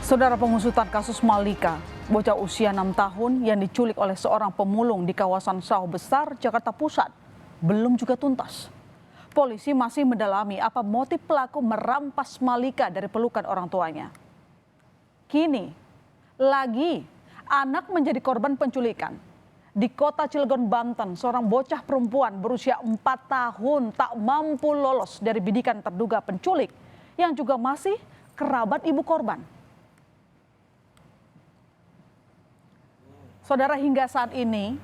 Saudara, pengusutan kasus Malika, bocah usia 6 tahun yang diculik oleh seorang pemulung di kawasan Sawah Besar, Jakarta Pusat, belum juga tuntas. Polisi masih mendalami apa motif pelaku merampas Malika dari pelukan orang tuanya. Kini, lagi anak menjadi korban penculikan. Di kota Cilegon, Banten, seorang bocah perempuan berusia 4 tahun tak mampu lolos dari bidikan terduga penculik yang juga masih kerabat ibu korban. Saudara, hingga saat ini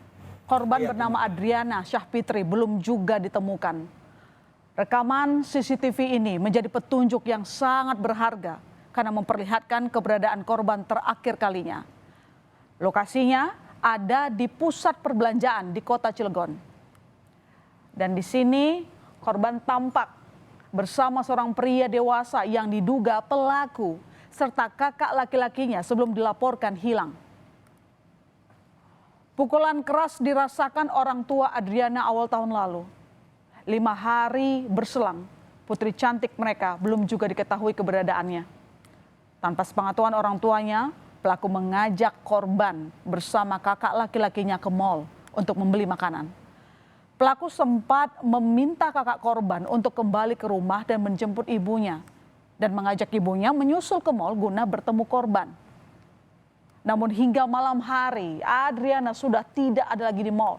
korban bernama Adriana Syahfitri belum juga ditemukan. Rekaman CCTV ini menjadi petunjuk yang sangat berharga karena memperlihatkan keberadaan korban terakhir kalinya. Lokasinya ada di pusat perbelanjaan di kota Cilegon. Dan di sini korban tampak bersama seorang pria dewasa yang diduga pelaku serta kakak laki-lakinya sebelum dilaporkan hilang. Pukulan keras dirasakan orang tua Adriana awal tahun lalu. 5 hari berselang, putri cantik mereka belum juga diketahui keberadaannya. Tanpa sepengetahuan orang tuanya, pelaku mengajak korban bersama kakak laki-lakinya ke mal untuk membeli makanan. Pelaku sempat meminta kakak korban untuk kembali ke rumah dan menjemput ibunya, dan mengajak ibunya menyusul ke mal guna bertemu korban. Namun hingga malam hari, Adriana sudah tidak ada lagi di mal.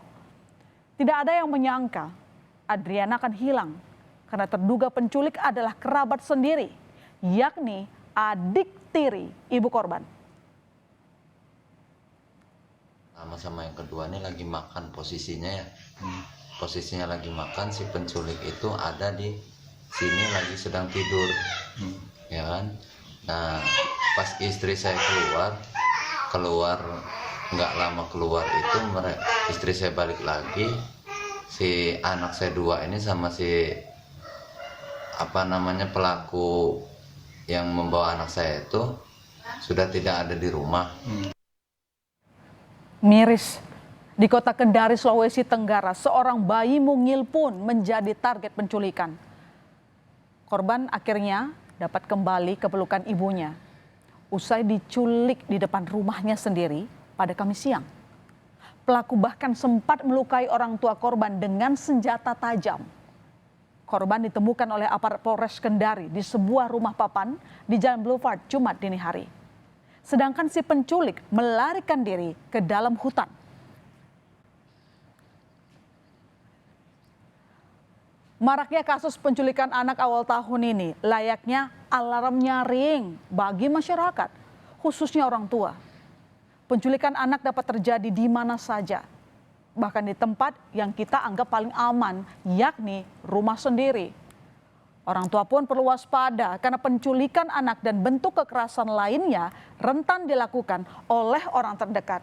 Tidak ada yang menyangka Adriana akan hilang karena terduga penculik adalah kerabat sendiri, yakni adik tiri ibu korban. Sama yang kedua ini lagi makan posisinya ya. Posisinya lagi makan, si penculik itu ada di sini lagi sedang tidur. Ya kan? Nah, pas istri saya keluar nggak lama keluar itu istri saya balik lagi, si anak saya 2 ini sama si pelaku yang membawa anak saya itu sudah tidak ada di rumah. Miris, di kota Kendari, Sulawesi Tenggara, seorang bayi mungil pun menjadi target penculikan. Korban akhirnya dapat kembali ke pelukan ibunya usai diculik di depan rumahnya sendiri pada Kamis siang. Pelaku bahkan sempat melukai orang tua korban dengan senjata tajam. Korban ditemukan oleh aparat Polres Kendari di sebuah rumah papan di Jalan Boulevard Jumat dini hari. Sedangkan si penculik melarikan diri ke dalam hutan. Maraknya kasus penculikan anak awal tahun ini layaknya alarm nyaring bagi masyarakat, khususnya orang tua. Penculikan anak dapat terjadi di mana saja, bahkan di tempat yang kita anggap paling aman, yakni rumah sendiri. Orang tua pun perlu waspada karena penculikan anak dan bentuk kekerasan lainnya rentan dilakukan oleh orang terdekat.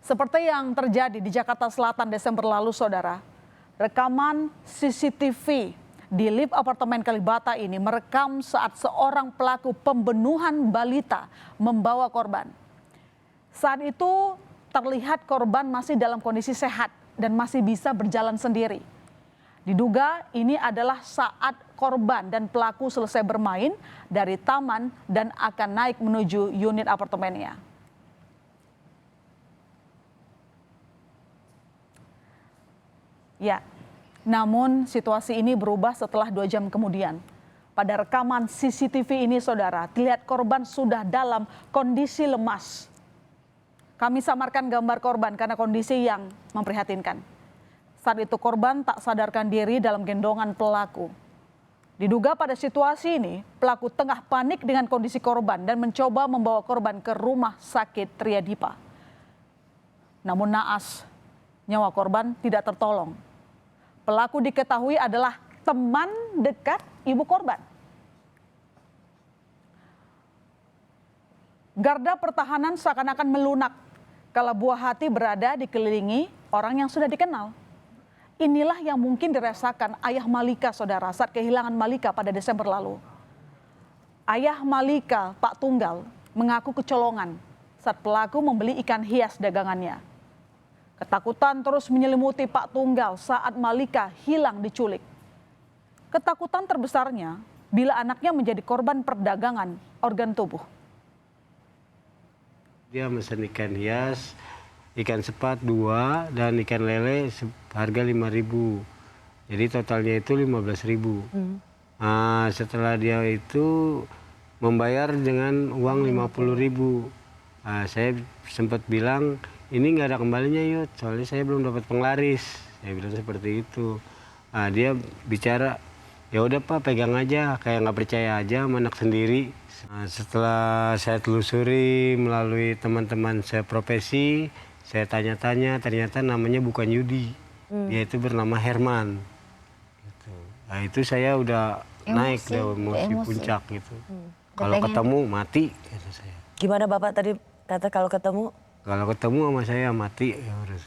Seperti yang terjadi di Jakarta Selatan Desember lalu, saudara. Rekaman CCTV di lift apartemen Kalibata ini merekam saat seorang pelaku pembunuhan balita membawa korban. Saat itu terlihat korban masih dalam kondisi sehat dan masih bisa berjalan sendiri. Diduga ini adalah saat korban dan pelaku selesai bermain dari taman dan akan naik menuju unit apartemennya. Ya, namun situasi ini berubah setelah 2 jam kemudian. Pada rekaman CCTV ini, saudara, terlihat korban sudah dalam kondisi lemas. Kami samarkan gambar korban karena kondisi yang memprihatinkan. Saat itu korban tak sadarkan diri dalam gendongan pelaku. Diduga pada situasi ini, pelaku tengah panik dengan kondisi korban dan mencoba membawa korban ke rumah sakit Triadipa. Namun naas, nyawa korban tidak tertolong. Pelaku diketahui adalah teman dekat ibu korban. Garda pertahanan seakan-akan melunak kalau buah hati berada dikelilingi orang yang sudah dikenal. Inilah yang mungkin dirasakan ayah Malika, saudara, saat kehilangan Malika pada Desember lalu. Ayah Malika, Pak Tunggal, mengaku kecolongan saat pelaku membeli ikan hias dagangannya. Ketakutan terus menyelimuti Pak Tunggal saat Malika hilang diculik. Ketakutan terbesarnya bila anaknya menjadi korban perdagangan organ tubuh. Dia mesen ikan hias, ikan sepat 2, dan ikan lele harga 5.000. Jadi totalnya itu 15.000. Nah, setelah dia itu membayar dengan uang 50.000. Nah, saya sempat bilang, ini nggak ada kembalinya Yud, soalnya saya belum dapat penglaris. Saya bilang seperti itu. Nah, dia bicara, ya udah Pak, pegang aja, kayak nggak percaya aja sama anak sendiri. Nah, setelah saya telusuri melalui teman-teman saya profesi, saya tanya-tanya, ternyata namanya bukan Yudi, dia itu bernama Herman. Gitu. Nah, itu saya udah naik deh emosi puncak gitu. Kalau ketemu mati, kata saya. Gimana Bapak tadi kata kalau ketemu? Kalau ketemu sama saya mati, ya udah.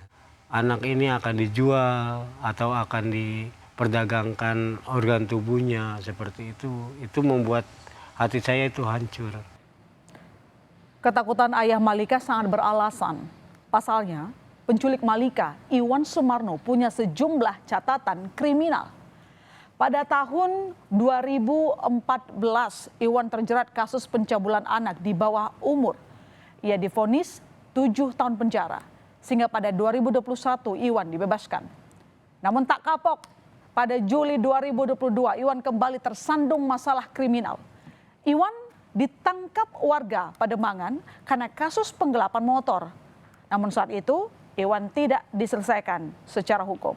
Anak ini akan dijual atau akan diperdagangkan organ tubuhnya seperti itu. Itu membuat hati saya itu hancur. Ketakutan ayah Malika sangat beralasan. Pasalnya, penculik Malika, Iwan Sumarno, punya sejumlah catatan kriminal. Pada tahun 2014, Iwan terjerat kasus pencabulan anak di bawah umur. Ia divonis 7 tahun penjara, sehingga pada 2021 Iwan dibebaskan. Namun tak kapok, pada Juli 2022 Iwan kembali tersandung masalah kriminal. Iwan ditangkap warga Pademangan karena kasus penggelapan motor. Namun saat itu Iwan tidak diselesaikan secara hukum.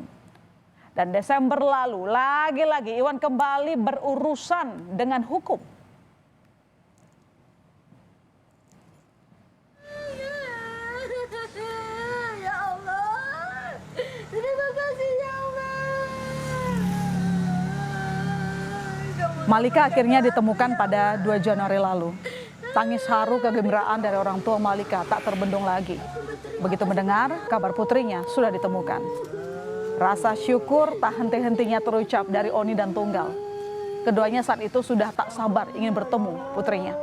Dan Desember lalu lagi-lagi Iwan kembali berurusan dengan hukum. Ya Allah, terima kasih ya Allah. Malika akhirnya ditemukan pada 2 Januari lalu. Tangis haru kegembiraan dari orang tua Malika tak terbendung lagi. Begitu mendengar kabar putrinya sudah ditemukan. Rasa syukur tak henti-hentinya terucap dari Oni dan Tunggal. Keduanya saat itu sudah tak sabar ingin bertemu putrinya.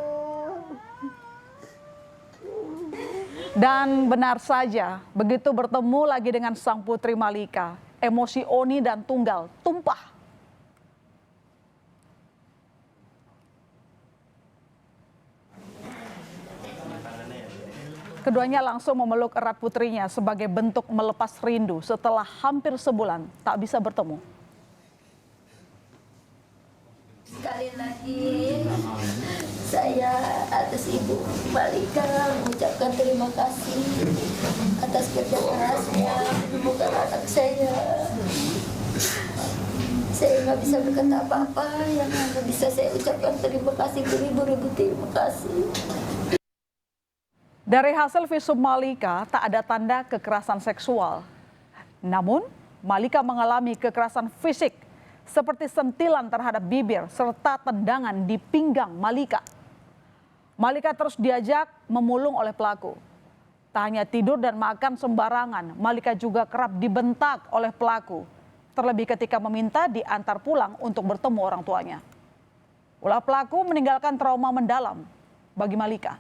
Dan benar saja, begitu bertemu lagi dengan sang putri Malika, emosi Oni dan Tunggal tumpah. Keduanya langsung memeluk erat putrinya sebagai bentuk melepas rindu setelah hampir sebulan tak bisa bertemu. Sekali lagi saya atas Ibu Malika mengucapkan terima kasih atas kerja kerasnya menemukan anak saya. Saya nggak bisa berkata apa-apa, yang hanya bisa saya ucapkan terima kasih beribu-ribu terima kasih. Dari hasil visum Malika tak ada tanda kekerasan seksual. Namun Malika mengalami kekerasan fisik seperti sentilan terhadap bibir serta tendangan di pinggang Malika. Malika terus diajak memulung oleh pelaku. Tak hanya tidur dan makan sembarangan, Malika juga kerap dibentak oleh pelaku. Terlebih ketika meminta diantar pulang untuk bertemu orang tuanya. Ulah pelaku meninggalkan trauma mendalam bagi Malika.